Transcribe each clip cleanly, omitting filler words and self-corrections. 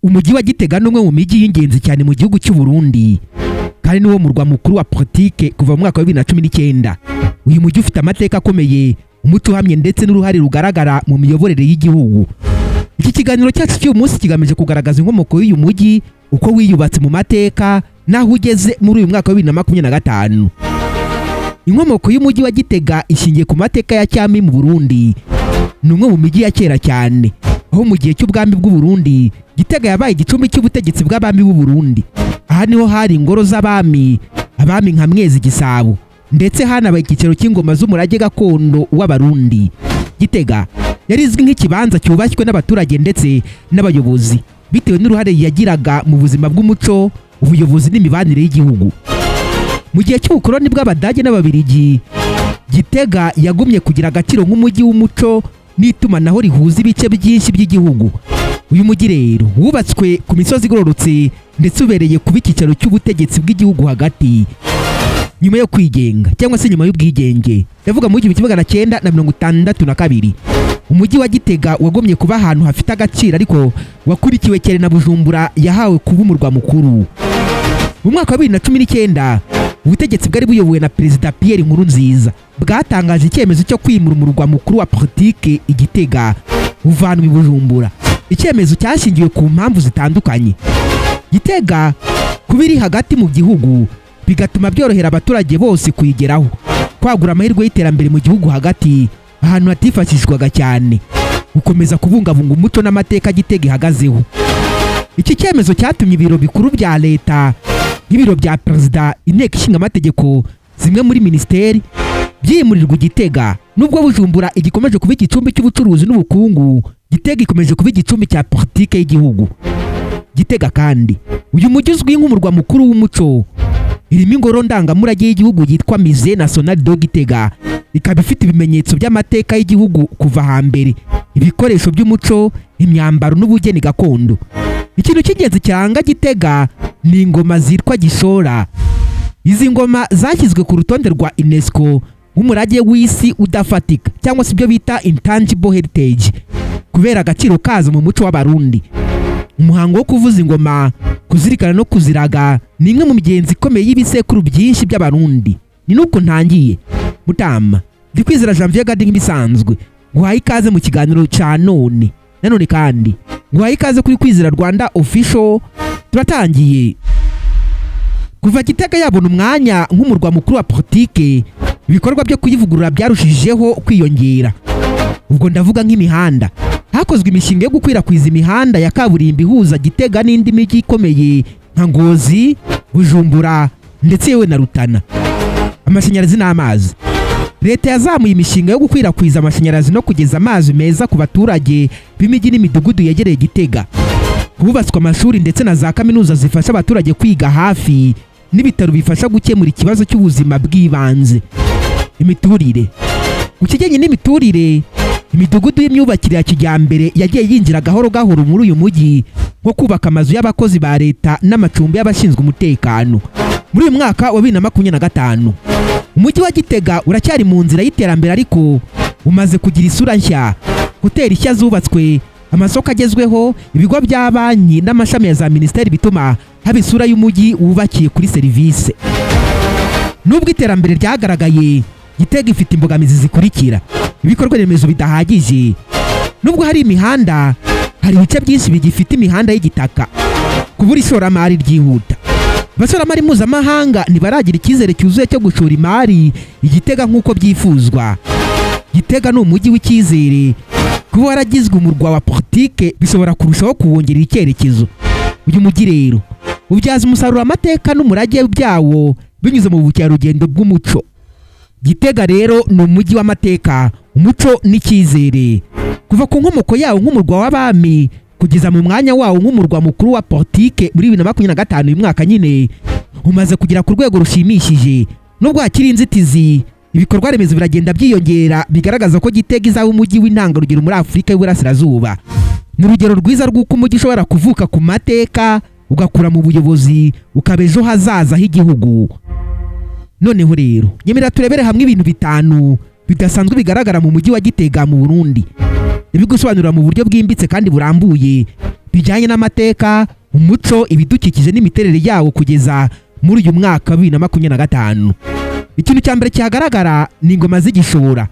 Umujyi wa Gitega numwe mu mijyi y'ingenzi cyane mu gihugu cy'u Burundi kandi niwo murwa mukuru wa politike kuva mu mwaka wa 2019. Uyu mujyi ufite amateka akomeye, umuco uhamye ndetse n'uruhare rugaragara mu miyoborere y'igihugu. Iki kiganiro cyacu cy'uyu munsi kigamije kugaragaza inkomoko y'uyu mujyi, uko wiyubatse mu mateka naho ugeze muri uyu mwaka wa 2025. Inkomoko y'umujyi wa Gitega ishingiye ku mateka ya CYAMI mu Burundi. Ni umwe mu mijyi ya kera cyane, aho mu gihe cy'ubwami bw'u Burundi Gitega yabaye igicumbi cy'ubutegetsi bw'abami b'u Burundi. Aha niho hari ingoro z'abami, abami nka Mwezi Gisabo, ndetse hanabaye ikicaro cy'ingoma z'umurage gakondo w'Abarundi. Gitega yari izwi nk'ikibanza cyubashywe n'abaturage ndetse n'abayobozi bitewe n'uruhare yagiraga mu buzima bw'umuco, ubuyobozi n'imibanire y'igihugu. Mu gihe cy'ubukoloni bw'Abadage n'Ababiligi, Gitega yagumye kugira agaciro nk'umujyi w'umuco n'itumanaho rihuza ibice byinshi by'igihugu. Uyu mujyi rero wubatswe ku misozi igororotse ndetse ubereye kuba icyicaro cy'ubutegetsi bw'igihugu hagati. Nyuma yo kwigenga cyangwa se nyuma y'ubwigenge, yavuga mu 1962, umujyi wa Gitega wagomye kuba ahantu hafite agaciro ariko wakurikiwe cyane na Bujumbura yahawe kuba umurwa mukuru. Mu mwaka wa 2019, ubutegetsi bwari buyobowe na Perezida Pierre Nkurunziza bwatangaje icyemezo cyo kwimura umurwa mukuru wa politike Igitega uvanwa i Bujumbura. Icyemezo cyashingiwe ku mpamvu zitandukanye. Gitega kuba iri hagati mu gihugu bigatuma byorohera abaturage bose kuyigeraho, kwagura amahirwe y'iterambere mu gihugu hagati ahantu hatifashishwaga cyane, gukomeza kubungabunga umuco n'amateka Gitega ihagazeho. Iki cyemezo cyatumye ibiro bikuru bya leta nk'ibiro bya perezida, inteko ishinga amategeko, zimwe muri minisiteri byimurirwa Gitega. Nubwo Bujumbura igikomeje kuba igicumbi cy'ubucuruzi n'ubukungu, Gitega ikomeje kuba igicumbi cya politike y'igihugu. Gitega kandi uyu mujyi uzwi nk'umurwa mukuru w'umuco, irimo ingoro ndangamurage y'igihugu yitwa Musée National de Gitega, ikaba ifite ibimenyetso by'amateka y'igihugu kuva hambere, ibikoresho by'umuco, imyambaro n'ubugeni gakondo. Ikintu cy'ingenzi kiranga Gitega ni ingoma zitwa Gishora. Izi ngoma zashyizwe ku rutonde rwa UNESCO w'umurage w'isi udafatika cyangwa se ibyo bita intangible heritage kubera agaciro kazo mu muco w'Abarundi. Umuhango wo kuvuza ingoma, kuzirikana no kuziraga ni imwe mu migenzi ikomeye y'ibisekuru byinshi by'Abarundi. Ni nuko ntangiye Mutama ndi kwizera Janvier Gadi nk'ibisanzwe, guhaye ikaze mu kiganiro cya none kandi guhaye ikaze kuri Kwizera Rwanda official. Turatangiye. Kuva Gitega yabona umwanya nk'umurwa mukuru wa politike, ibikorwa byo kuyivugurura byarushijeho kwiyongera. Ubwo ndavuga nk'imihanda. Hakozwe imishinga yo gukwirakwiza imihanda ya kaburimbo ihuza Gitega n'indi mijyi ikomeye nka Ngozi, Bujumbura ndetse yewe na Rutana. Amashanyarazi n'amazi. Leta yazamuye imishinga yo gukwirakwiza amashanyarazi no kugeza amazi meza ku baturage b'imijyi n'imidugudu yegereye Gitega. Hubatswe amashuri ndetse na za kaminuza zifasha abaturage kwiga hafi, n'ibitaro bifasha gukemura ikibazo cy'ubuzima bw'ibanze. Imiturire. Ku kijyanye n'imiturire, imidugudu y'imyubakire ya kijyambere yagiye yinjira gahoro gahoro muri uyu mujyi, nko kubaka amazu y'abakozi ba leta n'amacumbi y'abashinzwe umutekano. Muri uyu mwaka wa 2025, umujyi wa Gitega uracyari mu nzira y'iterambere ariko umaze kugira isura nshya. Hoteli nshya zubatswe, amasoko agezweho, ibigo bya banki n'amashami ya za minisiteri bituma haba isura y'umujyi wubakiye kuri serivisi. Nubwo iterambere ryagaragaye, Gitega ifite imbogamizi zikurikira. Ibikorwa remezo bidahagije. Nubwo hari imihanda, hari ibice byinshi bigifite imihanda y'igitaka. Kubura ishoramari ryihuta. Abashoramari mpuzamahanga ntibaragira icyizere cyuzuye cyo gushora imari Gitega nk'uko byifuzwa. Gitega ni umujyi w'icyizere. Kuba waragizwe umurwa wa politike bishobora kurushaho kuwongerera icyerekezo. Uyu mujyi rero ubyaza umusaruro amateka n'umurage byawo binyuze mu bukerarugendo bw'umuco. Gitega rero ni umujyi w'amateka, umuco n'icyizere. Kuva ku nkomoko yawo nk'umurwa w'abami kugeza mu mwanya wawo nk'umurwa mukuru wa politike muri 2025, uyu mwaka nyine umaze kugera ku rwego rushimishije. Nubwo hakiri inzitizi, ibikorwa remezo biragenda byiyongera bigaragaza ko Gitega izaba umujyi w'intangarugero muri Afurika y'Uburasirazuba. Ni urugero rwiza rw'uko umujyi ushobora kuvuka ku mateka, ugakura mu buyobozi, ukaba ejo hazaza h'igihugu. Noneho rero nyemera turebere hamwe ibintu 5 bidasanzwe bigaragara mu mujyi wa Gitega mu Burundi. Ibigusobanurira mu buryo bwimbitse kandi burambuye bijyanye n'amateka, umuco, ibidukikije n'imiterere yawo kugeza muri uyu mwaka wa 2025. Ikintu cya mbere cyagaragara ni ingoma z'igishora,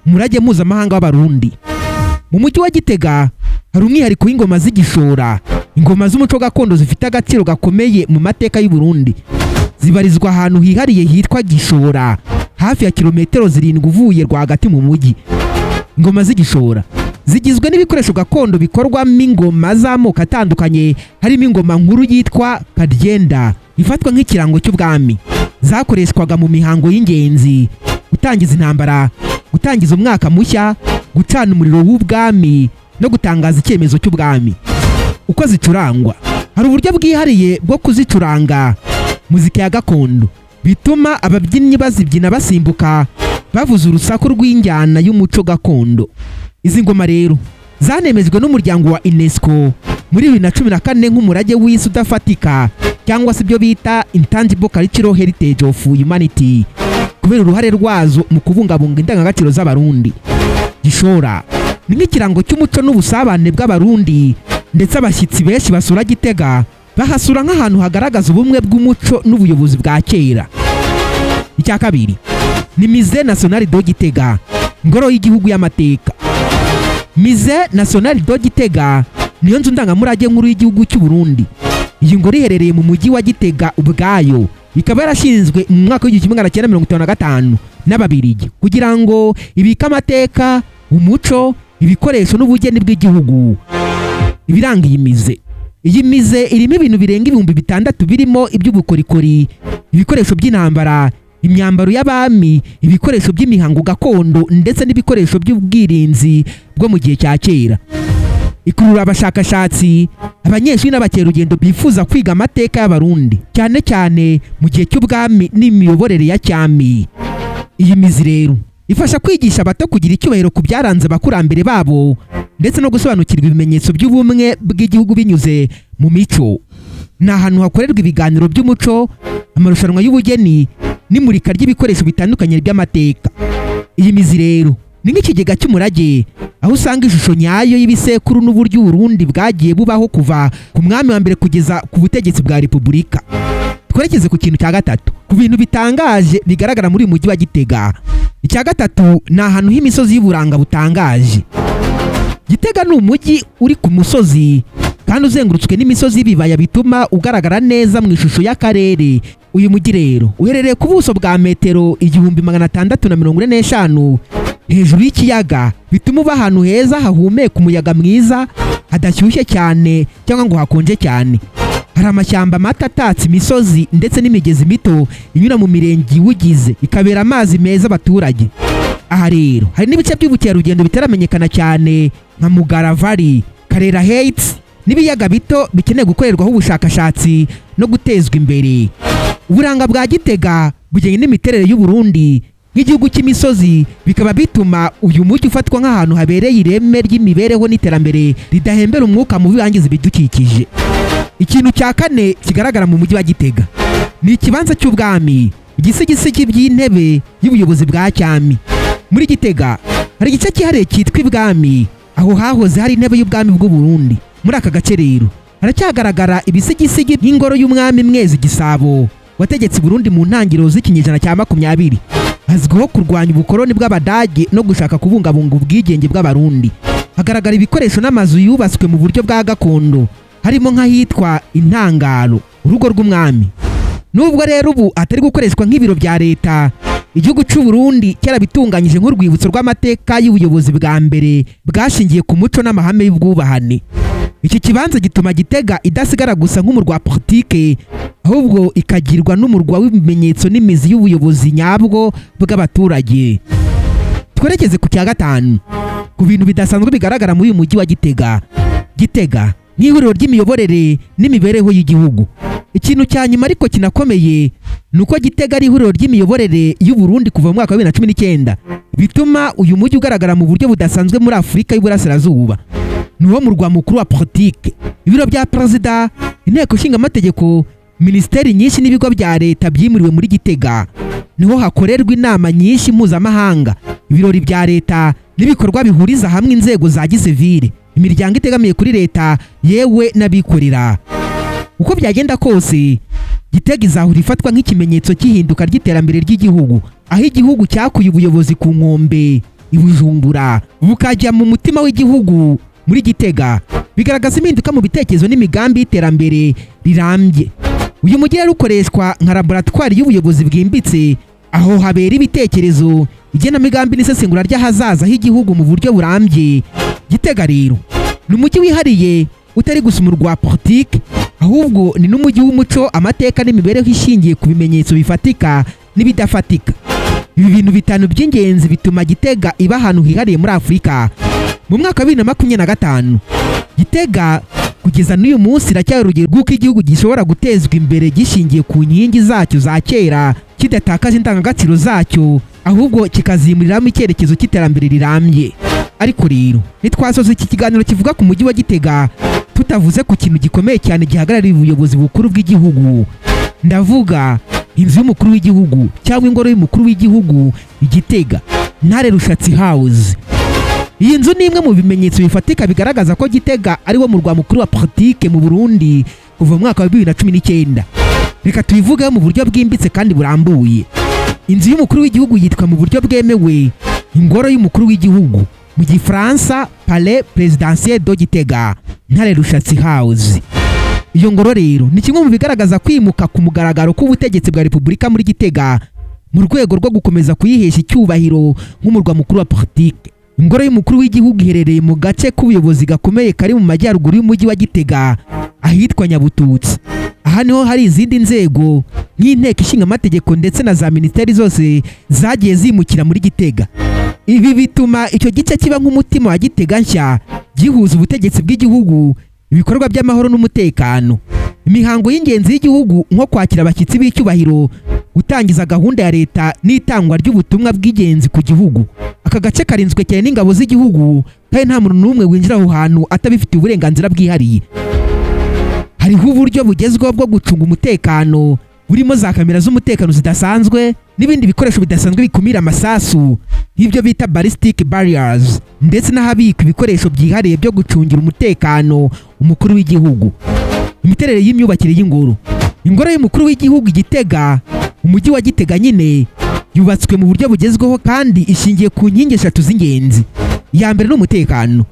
umurage mpuzamahanga w'Abarundi. Mu mujyi wa Gitega hari umwihariko w'ingoma z'igishora, ingoma z'umuco gakondo zifite agaciro gakomeye mu mateka y'u Burundi. Zibarizwa ahantu hihariye hitwa Gishora, hafi ya kilometero 7 uvuye rwagati mu mujyi. Ingoma z'igishora zigizwe n'ibikoresho gakondo bikorwamo ingoma z'amoko atandukanye, harimo ingoma nkuru yitwa karyenda ifatwa nk'ikirango cy'ubwami, zakoreshwaga mu mihango y'ingenzi, gutangiza intambara, gutangiza umwaka mushya, gucana umuriro w'ubwami no gutangaza icyemezo cy'ubwami. Uko zicurangwa, hari uburyo bwihariye bwo kuzicuranga muzika ya gakondo bituma ababyinnyi bazibyina basimbuka bavuza urusaku rw'injyana y'umuco gakondo. Izi ngoma rero zanemejwe n'umuryango wa UNESCO muri 2014 nk'umurage w'isi udafatika, cyangwa se ibyo bita Intangible Cultural Heritage of Humanity, kubera uruhare rwazo mu kubungabunga indangagaciro z'Abarundi. Gishora ni nk'ikirango cy'umuco n'ubusabane bw'Abarundi, ndetse abashyitsi benshi basura Gitega bahasura nk'ahantu hagaragaza ubumwe bw'umuco n'ubuyobozi bwa kera. Icya kabiri ni Musée National de Gitega, ingoro y'igihugu y'amateka. Musée National de Gitega niyo nzu ndangamurage nkuru y'igihugu cy'u Burundi. Iyi ngoro iherereye mu mujyi wa Gitega ubwayo, ikaba yarashinzwe mu mwaka w'1955 n'Ababirigi kugira ngo ibike amateka, umuco, ibikoresho n'ubugeni bw'igihugu. Ibiranga iyi mize, iyi mize irimo ibintu birenga 6,000 birimo iby'ubukorikori, ibikoresho by'intambara, imyambaro y'abami, ibikoresho by'imihango gakondo ndetse n'ibikoresho by'ubwirinzi bwo mu gihe cya kera. Ikurura abashakashatsi, abanyeshuri n'abakerarugendo bifuza kwiga amateka y'Abarundi, cyane cyane mu gihe cy'ubwami n'imiyoborere ya cyami. Iyi mizi rero ifasha kwigisha abato kugira icyubahiro ku byaranze abakurambere babo, ndetse no gusobanukirwa ibimenyetso by'ubumwe bw'igihugu binyuze mu mico. Ni ahantu hakorerwa ibiganiro by'umuco, amarushanwa y'ubugeni n'imurika ry'ibikoresho bitandukanye by'amateka. Iyi mizi rero ni nk'ikigega cy'umurage, aho usanga ishusho nyayo y'ibisekuru n'uburyo Burundi bwagiye bubaho kuva ku mwami wa mbere kugeza ku butegetsi bwa Repubulika. Twerekeze ku kintu cya gatatu, ku bintu bitangaje bigaragara muri mujyi wa Gitega. Icya gatatu ni ahantu h'imisozi y'uburanga butangaje. Gitega ni umujyi uri ku musozi kandi uzengurutswe n'imisozi y'ibibaya bituma ugaragara neza mu ishusho y'akarere. Uyu mujyi rero uherereye ku buso bwa metero 1645 hejuru y'ikiyaga, bituma uba ahantu heza hahumeka umuyaga mwiza, hadashyushye cyane cyangwa ngo hakonje cyane. Hari amashyamba mato atatse imisozi ndetse n'imigezi mito inyura mu mirenge iwugize, ikabera amazi meza abaturage. Aha rero hari n'ibice by'ubukerarugendo bitaramenyekana cyane nka Mugara Valley, Karera Heights n'ibiyaga bito bikeneye gukorerwaho ubushakashatsi no gutezwa imbere. Uburanga bwa Gitega bujyanye n'imiterere y'u Burundi nk'igihugu cy'imisozi, bikaba bituma uyu mujyi ufatwa nk'ahantu habereye ireme ry'imibereho n'iterambere ridahembera umwuka mubi wangiza ibidukikije. Ikintu cya kane kigaragara mu mujyi wa Gitega ni ikibanza cy'ubwami, igisigisigi by'intebe y'ubuyobozi bwa cyami. Muri Gitega hari igice cyihariye cyitwa ibwami, aho hahoze hari intebe y'ubwami bw'u Burundi. Muri aka gace rero haracyagaragara ibisigisigi by'ingoro y'umwami Mwezi Gisabo wategetse Burundi mu ntangiriro z'ikinyejana cya 20. Azwiho kurwanya ubukoloni bw'Abadage no gushaka kubungabunga ubwigenge bw'Abarundi. Hagaragara ibikoresho n'amazu yubatswe mu buryo bwa gakondo, harimo nk'ahitwa Intangaro, urugo rw'umwami. Nubwo rero ubu atari gukoreshwa nk'ibiro bya leta, igihugu cy'u Burundi cyarabitunganyije nk'urwibutso rw'amateka y'ubuyobozi bwa mbere bwashingiye ku muco n'amahame y'ubwubahane. Iki kibanza gituma Gitega idasigara gusa nk'umurwa wa politike, ahubwo ikagirwa n'umurwa w'ibimenyetso n'imizi y'ubuyobozi nyabwo bw'abaturage. Twerekeze ku cya gatanu, ku bintu bidasanzwe bigaragara muri uyu mujyi wa Gitega. Gitega nk'ihuriro ry'imiyoborere n'imibereho y'igihugu. Ikintu cya nyuma ariko kinakomeye nuko Gitega ari ihuriro ry'imiyoborere y'u Burundi kuva mu mwaka wa 2019, bituma uyu mujyi ugaragara mu buryo budasanzwe muri Afurika y'Uburasirazuba. Nuwo murwa mukuru wa politike, ibiro bya perezida, inteko nshinga amategeko, ministeri nyinshi n'ibigo bya leta byimuriwe muri Gitega. Niho hakorerwa inama nyinshi mpuzamahanga, ibirori bya leta n'ibikorwa bihuriza hamwe inzego za gisivile. imiryango itegamiye kuri leta yewe n'abikorera. Uko byagenda kose GiTEGA izahura ifatwa nk'ikimenyetso cy'ihinduka ry'iterambere ry'igihugu, aho igihugu cyakuye ubuyobozi ku nkombe ibujumbura bukajya mu mutima w'igihugu. Muri GiTEGA bigaragaza impinduka mu bitekerezo n'imigambi y'iterambere rirambye. Uyu mujyi rero ukoreshwa nka laboratwari y'ubuyobozi bwimbitse, aho habera ibitekerezo, igenamigambi n'isesengura ry'ahazaza h'igihugu mu buryo burambye. GiTEGA rero ni umujyi wihariye utari gusa umurwa wa politike, ahubwo ni n'umujyi w'umuco, amateka n'imibereho ishingiye ku bimenyetso bifatika n'ibidafatika. Ibi bintu bitanu by'ingenzi bituma GiTEGA iba ahantu hihariye muri Afurika. Mu mwaka wa 2025 GiTEGA kugeza n'uyu munsi iracyari urugero rw'uko igihugu gishobora gutezwa imbere gishingiye ku nkingi zacyo za kera, kidatakaje indangagaciro zacyo, ahubwo kikazimuriramo icyerekezo cy'iterambere rirambye. Ariko rero ntitwasoza iki kiganiro kivuga ku mujyi wa GiTEGA tutavuze ku kintu gikomeye cyane gihagarariye ubuyobozi bukuru bw'igihugu. Ndavuga inzu y'umukuru w'igihugu cyangwa ingoro y'umukuru w'igihugu GiTEGA Ntare Rushatsi House. Iyi nzu ni imwe mu bimenyetso bifatika bigaragaza ko GiTEGA ari wo murwa mukuru wa politike mu Burundi kuva mu mwaka wa 2019. Reka tuyivugeho mu buryo bwimbitse kandi burambuye. Inzu y'umukuru w'igihugu yitwa mu buryo bwemewe ingoro y'umukuru w'igihugu, mu Gifaransa Palais Présidentiel de GiTEGA Ntare Rushatsi House. Iyo ngoro rero ni kimwe mu bigaragaza kwimuka ku mugaragaro k'ubutegetsi bwa Repubulika muri GiTEGA mu rwego rwo gukomeza kuyihesha icyubahiro nk'umurwa mukuru wa politike. Ingoro y'umukuru w'igihugu iherereye mu gace k'ubuyobozi gakomeye kari mu majyaruguru y'umujyi wa GiTEGA ahitwa Nyabututsi. Aha niho hari izindi nzego nk'inteko ishinga amategeko ndetse na za minisiteri zose zagiye zimukira muri GiTEGA. Ibi bituma icyo gice kiba nk'umutima wa GiTEGA nshya, gihuza ubutegetsi bw'igihugu, ibikorwa by'amahoro n'umutekano, imihango y'ingenzi y'igihugu nko kwakira abashyitsi b'icyubahiro, gutangiza gahunda ya leta n'itangwa ry'ubutumwa bw'ingenzi ku gihugu. Aka gace karinzwe cyane n'ingabo z'igihugu kandi nta muntu n'umwe winjira aho hantu atabifitiye uburenganzira bwihariye. Hariho uburyo bugezweho bwo gucunga umutekano burimo za kamera z'umutekano zidasanzwe n'ibindi bikoresho bidasanzwe bikumira amasasu nk'ibyo bita ballistic barriers, ndetse n'ahabikwa ibikoresho byihariye byo gucungira umutekano umukuru w'igihugu. Imiterere y'imyubakire y'ingoro. Ingoro y'umukuru w'igihugu GiTEGA, umujyi wa GiTEGA nyine, yubatswe mu buryo bugezweho kandi ishingiye ku nkingi eshatu z'ingenzi. Iya mbere ni umutekano.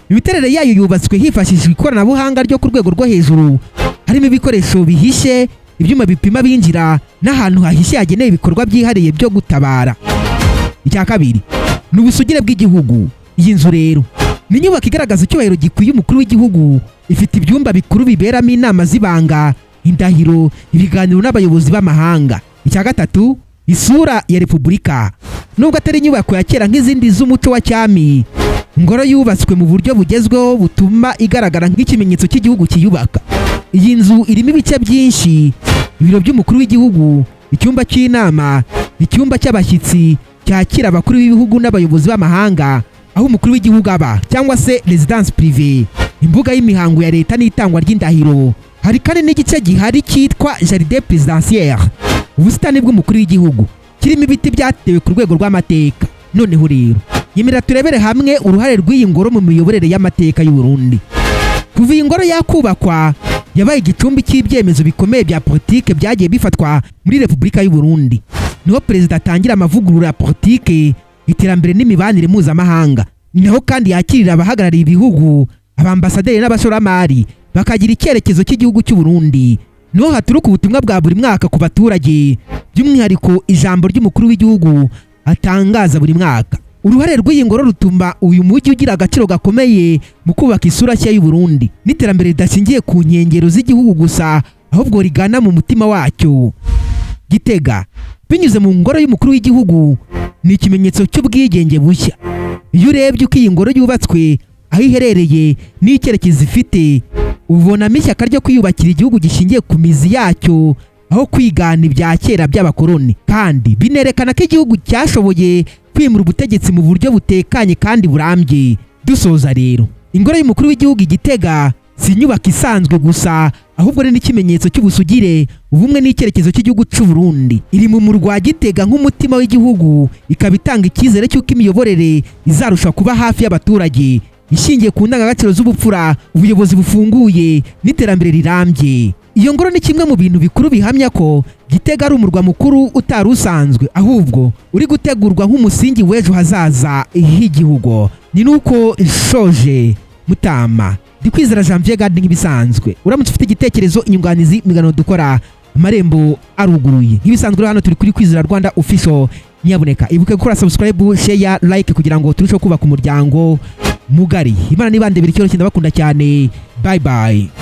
Imiterere yayo yubatswe hifashishijwe ikoranabuhanga ryo ku rwego rwo hejuru, harimo ibikoresho bihishe, ibyuma bipima binjira n'ahantu hahishe hagenewe ibikorwa byihariye byo gutabara. Icya kabiri ni ubusugire bw'igihugu. Iyi nzu rero ni inyubako igaragaza icyubahiro gikwiye umukuru w'igihugu, ifite ibyumba bikuru biberamo inama z'ibanga, indahiro, ibiganiro n'abayobozi b'amahanga. Icya gatatu isura ya Repubulika. Nubwo atari inyubako ya kera nk'izindi z'umuco wa cyami, ingoro yubatswe mu buryo bugezweho butuma igaragara nk'ikimenyetso cy'igihugu kiyubaka. Iyi nzu irimo ibice byinshi: ibiro by'umukuru w'igihugu, icyumba cy'inama, icyumba cy'abashyitsi cyakira abakuru b'ibihugu n'abayobozi b'amahanga, aho umukuru w'igihugu aba cyangwa se residence privée, imbuga y'imihango ya leta n'itangwa ry'indahiro. Hari kandi n'igice gihari cyitwa jardin présidentiel, ubusitani bw'umukuru w'igihugu, kirimo ibiti byatewe ku rwego rw'amateka. Noneho rero yemera turebere hamwe uruhare rw'iyi ngoro mu miyoborere y'amateka y'u Burundi. Kuva iyi ngoro yakubakwa, yabaye igicumbi cy'ibyemezo bikomeye bya politike byagiye bifatwa muri Repubulika y'u Burundi. Niho perezida atangira amavugurura ya politike, iterambere n'imibanire mpuzamahanga. Niho kandi yakirira abahagarariye ibihugu, abambasaderi n'abashoramari, bakagira icyerekezo cy'igihugu cy'u Burundi. Niho haturuka ubutumwa bwa buri mwaka ku baturage, by'umwihariko ijambo ry'umukuru w'igihugu atangaza buri mwaka. Uruhare rw'iyi ngoro rutuma uyu mujyi ugira agaciro gakomeye mu kubaka isura nshya y'u Burundi n'iterambere ridashingiye ku nkengero z'igihugu gusa, ahubwo rigana mu mutima wacyo. GiTEGA binyuze mu ngoro y'umukuru w'igihugu ni ikimenyetso cy'ubwigenge bushya. Iyo urebye uko iyi ngoro yubatswe, aho iherereye n'icyerekezo ifite, ubonamo ishyaka ryo kwiyubakira igihugu gishingiye ku mizi yacyo aho kwigana ibya kera by'abakoloni, kandi binerekana ko igihugu cyashoboye kwimura ubutegetsi mu buryo butekanye kandi burambye. Dusoza rero, ingoro y'umukuru w'igihugu GiTEGA si inyubako isanzwe gusa, ahubwo ni n'ikimenyetso cy'ubusugire, ubumwe n'icyerekezo cy'igihugu cy'u Burundi. Iri mu murwa GiTEGA nk'umutima w'igihugu, ikaba itanga icyizere cy'uko imiyoborere izarusha kuba hafi y'abaturage ishingiye ku ndangagaciro z'ubupfura, ubuyobozi bufunguye n'iterambere rirambye. Iyo ngoro ni kimwe mu bintu bikuru bihamya ko GiTEGA ari umurwa mukuru utari usanzwe, ahubwo uri gutegurwa nk'umusingi w'ejo hazaza h'igihugu. Ni nuko ishoje Mutama. Ndikwizera Janvier Gadi nk'ibisanzwe. Uramutse ufite igitekerezo, inyunganizi, imigano dukora, amarembo aruguruye. Nk'ibisanzwe hano turi kuri Kwizera Rwanda Official. Nyabuneka ibuke gukora subscribe, share, like kugira ngo turusheho kubaka umuryango mugari. Imana nibande biri cyoroshye, ndabakunda cyane. Bye bye.